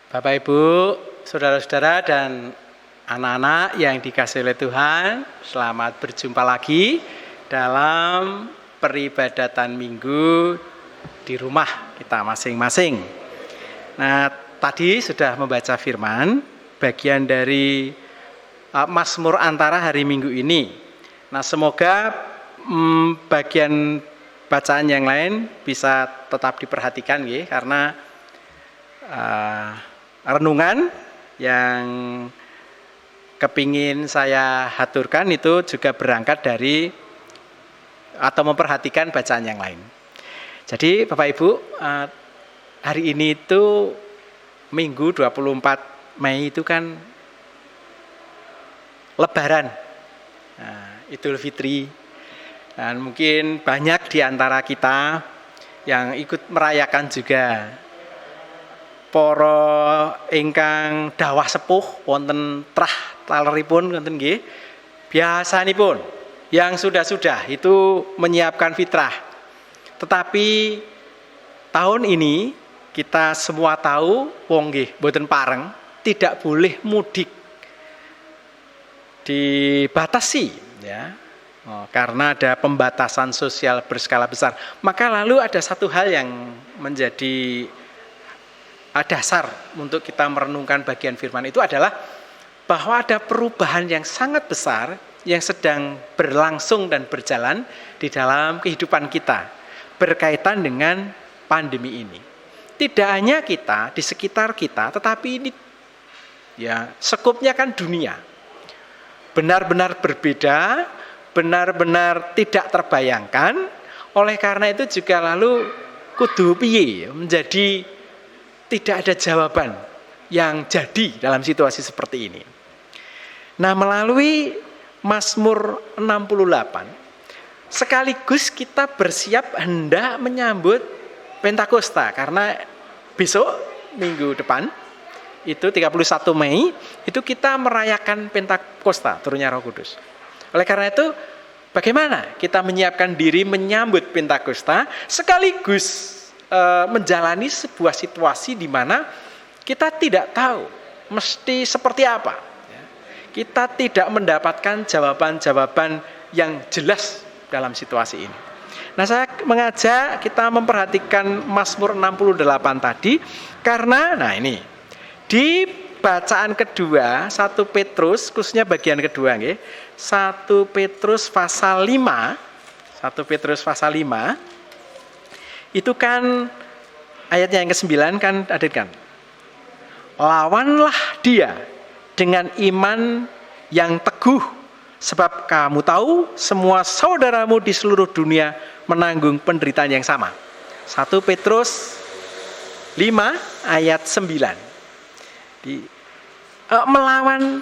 Bapak Ibu, saudara-saudara dan anak-anak yang dikasihi oleh Tuhan, selamat berjumpa lagi dalam peribadatan minggu di rumah kita masing-masing. Nah, tadi sudah membaca firman, bagian dari Mazmur Antara hari Minggu ini. Nah, semoga bagian bacaan yang lain bisa tetap diperhatikan ya, karena renungan yang kepingin saya haturkan itu juga berangkat dari atau memperhatikan bacaan yang lain. Jadi Bapak Ibu, hari ini itu Minggu 24 Mei itu kan Lebaran, Idul Fitri, dan mungkin banyak di antara kita yang ikut merayakan juga. Para ingkang dawah sepuh wonten trah taleripun wonten nggih. Biasanipun yang sudah-sudah itu menyiapkan fitrah. Tetapi tahun ini kita semua tahu wong nggih mboten pareng, tidak boleh mudik. Dibatasi ya. Karena ada pembatasan sosial berskala besar. Maka lalu ada satu hal yang menjadi dasar untuk kita merenungkan bagian firman itu adalah bahwa ada perubahan yang sangat besar yang sedang berlangsung dan berjalan di dalam kehidupan kita berkaitan dengan pandemi ini. Tidak hanya kita di sekitar kita, tetapi ini ya sekupnya kan dunia. Benar-benar berbeda, benar-benar tidak terbayangkan. Oleh karena itu juga lalu kudu piye menjadi tidak ada jawaban yang jadi dalam situasi seperti ini. Nah, melalui Mazmur 68 sekaligus kita bersiap hendak menyambut Pentakosta, karena besok minggu depan itu 31 Mei itu kita merayakan Pentakosta, turunnya Roh Kudus. Oleh karena itu bagaimana kita menyiapkan diri menyambut Pentakosta sekaligus menjalani sebuah situasi di mana kita tidak tahu mesti seperti apa. Kita tidak mendapatkan jawaban-jawaban yang jelas dalam situasi ini. Nah, saya mengajak kita memperhatikan Mazmur 68 tadi karena ini di bacaan kedua 1 Petrus, khususnya bagian kedua nggih, 1 Petrus pasal 5, 1 Petrus pasal 5 itu kan ayatnya yang ke-9 kan ada kan. Lawanlah dia dengan iman yang teguh, sebab kamu tahu semua saudaramu di seluruh dunia menanggung penderitaan yang sama. 1 Petrus 5 ayat 9. Melawan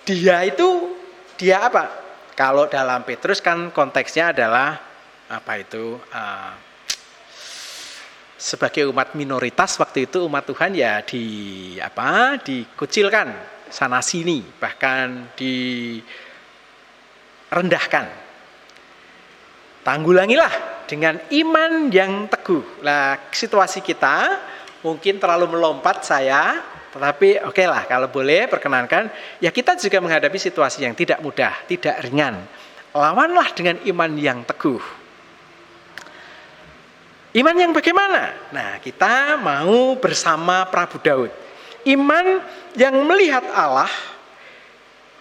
dia itu dia apa? Kalau dalam Petrus kan konteksnya adalah apa itu? Sebagai umat minoritas waktu itu umat Tuhan ya dikucilkan sana sini, bahkan direndahkan. Tanggulangilah dengan iman yang teguh. Lah, situasi kita mungkin terlalu melompat saya, tetapi oke lah, kalau boleh perkenankan ya kita juga menghadapi situasi yang tidak mudah, tidak ringan. Lawanlah dengan iman yang teguh. Iman yang bagaimana? Nah, kita mau bersama Prabu Daud. Iman yang melihat Allah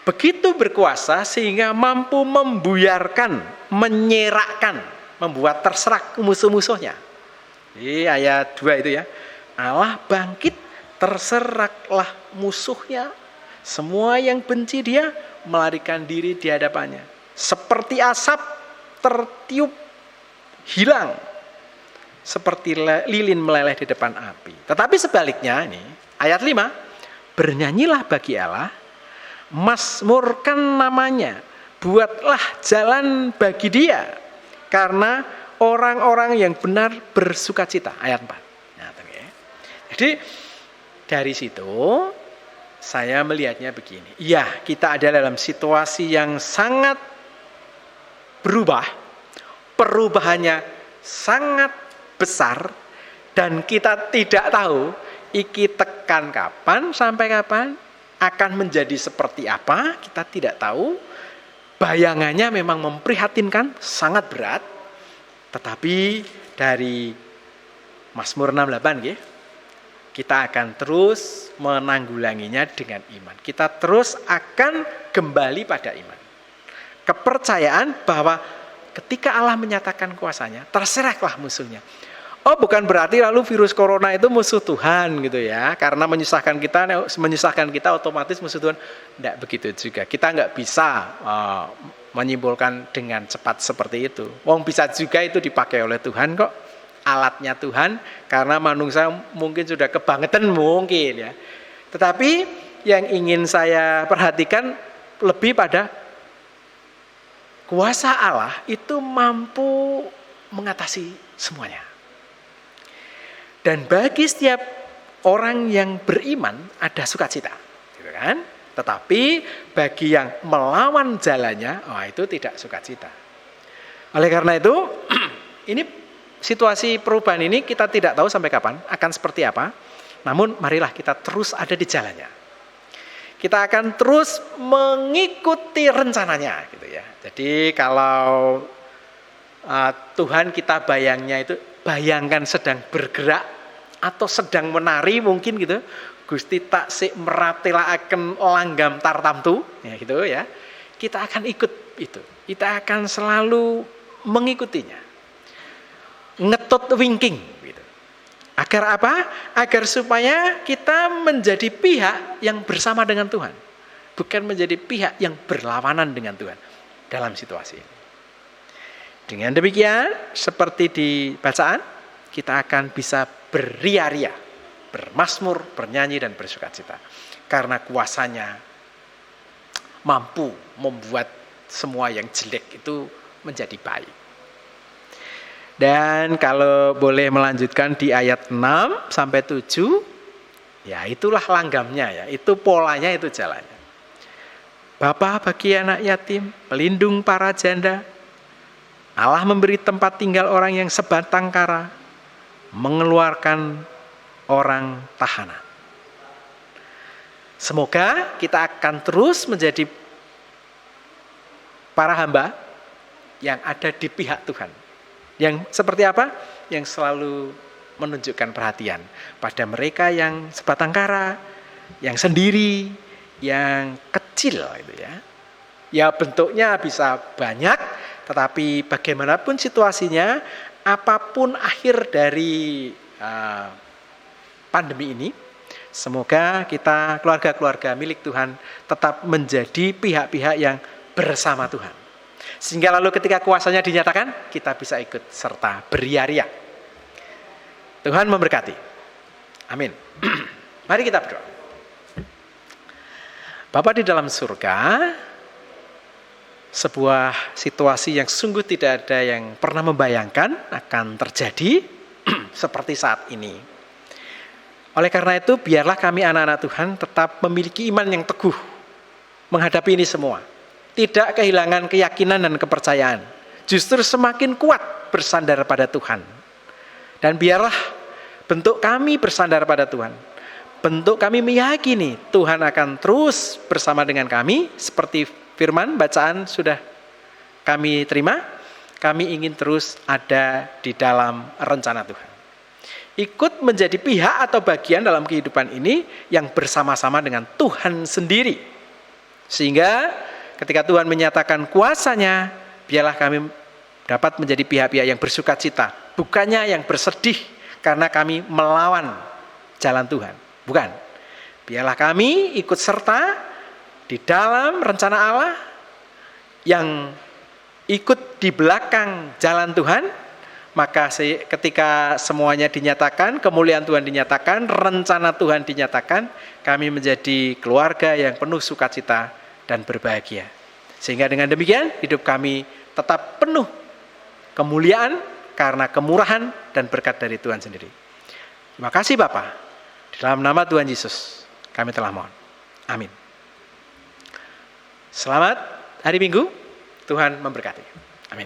begitu berkuasa sehingga mampu membuyarkan, menyerakkan, membuat terserak musuh-musuhnya. Ini ayat 2 itu ya. Allah bangkit, terseraklah musuhnya. Semua yang benci dia melarikan diri di hadapannya. Seperti asap tertiup hilang. Seperti lilin meleleh di depan api. Tetapi sebaliknya ini, ayat 5, bernyanyilah bagi Allah, mazmurkan namanya, buatlah jalan bagi dia, karena orang-orang yang benar bersukacita. Ayat 4. Nah, jadi dari situ saya melihatnya begini. Iya, kita ada dalam situasi yang sangat berubah, perubahannya sangat besar, dan kita tidak tahu Iki tekan kapan sampai kapan, akan menjadi seperti apa, kita tidak tahu. Bayangannya memang memprihatinkan, sangat berat. Tetapi dari Mazmur 68 nggih, kita akan terus menanggulanginya dengan iman. Kita terus akan kembali pada iman. Kepercayaan bahwa ketika Allah menyatakan kuasanya, terserahlah musuhnya. Oh, bukan berarti lalu virus corona itu musuh Tuhan gitu ya. Karena menyusahkan kita otomatis musuh Tuhan. Tidak begitu juga. Kita nggak bisa menyimpulkan dengan cepat seperti itu. Wong bisa juga itu dipakai oleh Tuhan kok. Alatnya Tuhan, karena manusia mungkin sudah kebangetan mungkin ya. Tetapi yang ingin saya perhatikan lebih pada kuasa Allah itu mampu mengatasi semuanya. Dan bagi setiap orang yang beriman ada sukacita, gitu kan? Tetapi bagi yang melawan jalannya, itu tidak sukacita. Oleh karena itu, ini situasi perubahan ini kita tidak tahu sampai kapan, akan seperti apa. Namun marilah kita terus ada di jalannya. Kita akan terus mengikuti rencananya, gitu ya. Jadi kalau Tuhan kita bayangkan sedang bergerak atau sedang menari mungkin gitu, Gusti taksih meratelaken langgam tartamtu, ya gitu ya. Kita akan ikut itu. Kita akan selalu mengikutinya. Ngetut wingking gitu. Agar apa? Agar supaya kita menjadi pihak yang bersama dengan Tuhan, bukan menjadi pihak yang berlawanan dengan Tuhan dalam situasi ini. Dengan demikian, seperti di bacaan, kita akan bisa beria-ria, bermazmur, bernyanyi dan bersukacita. Karena kuasanya mampu membuat semua yang jelek itu menjadi baik. Dan kalau boleh melanjutkan di ayat 6 sampai 7, ya itulah langgamnya ya, itu polanya, itu jalannya. Bapa bagi anak yatim, pelindung para janda, Allah memberi tempat tinggal orang yang sebatang kara, mengeluarkan orang tahanan. Semoga kita akan terus menjadi para hamba yang ada di pihak Tuhan. Yang seperti apa? Yang selalu menunjukkan perhatian pada mereka yang sebatang kara, yang sendiri, yang kecil itu ya. Ya bentuknya bisa banyak, tetapi bagaimanapun situasinya, apapun akhir dari pandemi ini, semoga kita keluarga-keluarga milik Tuhan tetap menjadi pihak-pihak yang bersama Tuhan. Sehingga lalu ketika kuasanya dinyatakan, kita bisa ikut serta beria-ria. Tuhan memberkati. Amin. Mari kita berdoa. Bapa di dalam surga, sebuah situasi yang sungguh tidak ada yang pernah membayangkan akan terjadi seperti saat ini. Oleh karena itu, biarlah kami anak-anak Tuhan tetap memiliki iman yang teguh menghadapi ini semua. Tidak kehilangan keyakinan dan kepercayaan. Justru semakin kuat bersandar pada Tuhan. Dan biarlah bentuk kami bersandar pada Tuhan. Bentuk kami meyakini Tuhan akan terus bersama dengan kami. Seperti firman bacaan sudah kami terima. Kami ingin terus ada di dalam rencana Tuhan. Ikut menjadi pihak atau bagian dalam kehidupan ini yang bersama-sama dengan Tuhan sendiri. Sehingga ketika Tuhan menyatakan kuasanya, biarlah kami dapat menjadi pihak-pihak yang bersukacita. Bukannya yang bersedih karena kami melawan jalan Tuhan. Bukan. Biarlah kami ikut serta di dalam rencana Allah yang ikut di belakang jalan Tuhan. Maka ketika semuanya dinyatakan, kemuliaan Tuhan dinyatakan, rencana Tuhan dinyatakan, kami menjadi keluarga yang penuh sukacita dan berbahagia. Sehingga dengan demikian hidup kami tetap penuh kemuliaan karena kemurahan dan berkat dari Tuhan sendiri. Terima kasih Bapa. Di dalam nama Tuhan Yesus kami telah mohon. Amin. Selamat hari Minggu. Tuhan memberkati. Amin.